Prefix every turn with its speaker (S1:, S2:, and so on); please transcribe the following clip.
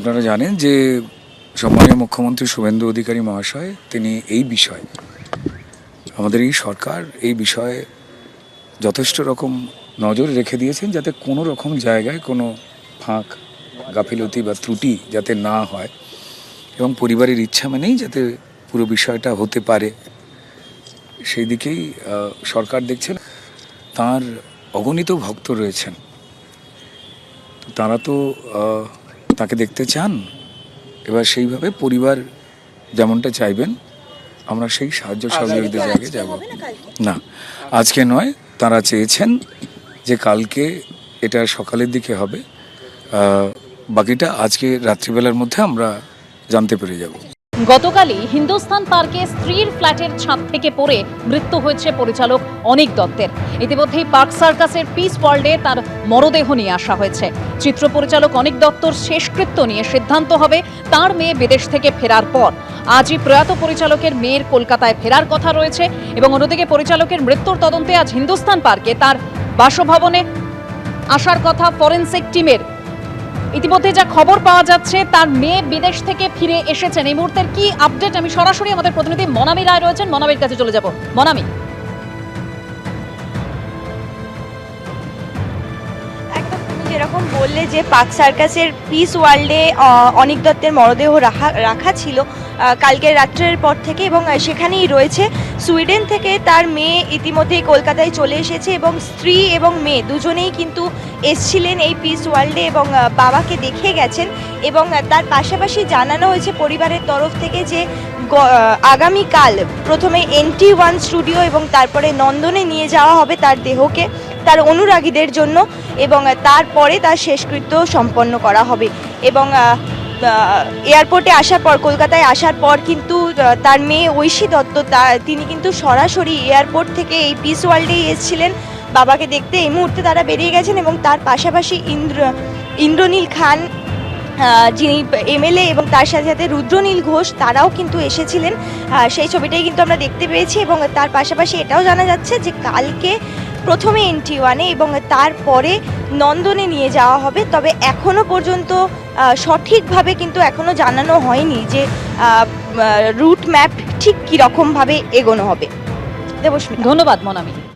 S1: আপনারা জানেন যে সম্মানীয় মুখ্যমন্ত্রী শুভেন্দু অধিকারী মহাশয় তিনি এই বিষয়ে আমাদের এই সরকার এই বিষয়ে যথেষ্ট রকম নজর রেখে দিয়েছেন যাতে কোনো রকম জায়গায় কোনো ফাঁক গাফিলতি বা ত্রুটি যাতে না হয় এবং পরিবারের ইচ্ছা মেনেই যাতে পুরো বিষয়টা হতে পারে সেই দিকেই সরকার দেখছেন। তার অগণিত ভক্ত রয়েছেন, তো তারা তো তাকে দেখতে চান। এবার সেইভাবে পরিবার যেমনটা চাইবেন আমরা সেই সাহায্য সহযোগিতার জায়গায় যাব। না, আজকে নয়, তারা চেয়েছেন যে কালকে এটা সকালের দিকে হবে, বাকিটা আজকে রাত্রিবেলার মধ্যে আমরা জানতে পেরে যাব।
S2: গতকালই হিন্দুস্তান পার্কে স্ত্রীর ফ্ল্যাটের ছাদ থেকে পড়ে মৃত্যু হয়েছে পরিচালক অনিক দত্তের। ইতিমধ্যেই পার্ক সার্কাসের পিস ওয়ার্ল্ডে তার মরদেহ নিয়ে আসা হয়েছে। চিত্র পরিচালক অনিক দত্তর শেষকৃত্য নিয়ে সিদ্ধান্ত হবে তার মেয়ে বিদেশ থেকে ফেরার পর। আজই প্রয়াত পরিচালকের মেয়ের কলকাতায় ফেরার কথা রয়েছে এবং অন্যদিকে পরিচালকের মৃত্যুর তদন্তে আজ হিন্দুস্তান পার্কে তার বাসভবনে আসার কথা ফরেনসিক টিমের। ইতিমধ্যে যা খবর পাওয়া যাচ্ছে তার মেয়ে বিদেশ থেকে ফিরে এসেছেন। এই মুহূর্তের কি আপডেট আমি সরাসরি আমাদের প্রতিনিধি মনামি রায় রয়েছেন, মনামির কাছে চলে যাব। মনামি,
S3: একদম তুমি যেরকম বললে যে পার্ক সার্কাসের পিস ওয়ার্ল্ডে অনিক দত্তের মরদেহ রাখা ছিল কালকের রাত্রের পর থেকে এবং সেখানেই রয়েছে। সুইডেন থেকে তার মেয়ে ইতিমধ্যেই কলকাতায় চলে এসেছে এবং স্ত্রী এবং মেয়ে দুজনেই কিন্তু এসছিলেন এই পিস ওয়ার্ল্ডে এবং বাবাকে দেখে গেছেন। এবং তার পাশাপাশি জানানো হয়েছে পরিবারের তরফ থেকে যে আগামীকাল প্রথমে NT1 স্টুডিও এবং তারপরে নন্দনে নিয়ে যাওয়া হবে তার দেহকে তার অনুরাগীদের জন্য এবং তারপরে তার শেষকৃত্য সম্পন্ন করা হবে। এবং এয়ারপোর্টে আসার পর, কলকাতায় আসার পর কিন্তু তার মেয়ে ঐশী দত্ত তিনি কিন্তু সরাসরি এয়ারপোর্ট থেকে এই পিস ওয়ার্ল্ডেই এসেছিলেন বাবাকে দেখতে। এই মুহূর্তে তারা বেরিয়ে গেছেন এবং তার পাশাপাশি ইন্দ্রনীল খান যিনি MLA এবং তার সাথে সাথে রুদ্রনীল ঘোষ তারাও কিন্তু এসেছিলেন। সেই ছবিটাই কিন্তু আমরা দেখতে পেয়েছি এবং তার পাশাপাশি এটাও জানা যাচ্ছে যে কালকে প্রথমে NT1-এ এবং তারপরে নন্দনে নিয়ে যাওয়া হবে। তবে এখনও পর্যন্ত সঠিকভাবে কিন্তু এখনও জানানো হয়নি যে রুট ম্যাপ ঠিক কীরকমভাবে এগোনো হবে। দেবস্মিতা,
S2: ধন্যবাদ মনামি।